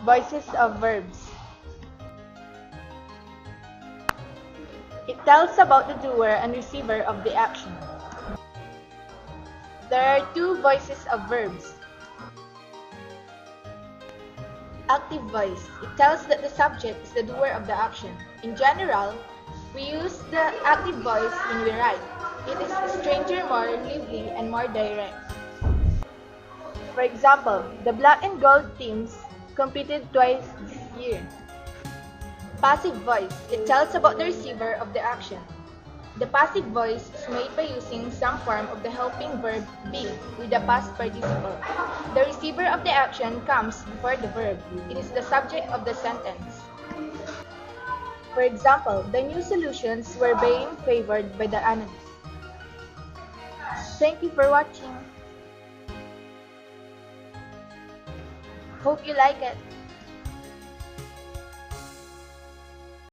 Voices of verbs. It tells about the doer and receiver of the action. There are two voices of verbs. Active voice. It tells that the subject is the doer of the action. In general, we use the active voice when we write. It is stranger, more lively, and more direct. For example, the black and gold teams competed twice this year. Passive voice. It tells about the receiver of the action. The passive voice is made by using some form of the helping verb be with the past participle. The receiver of the action comes before the verb. It is the subject of the sentence. For example, the new solutions were being favored by the analysts. Thank you for watching. Hope you like it.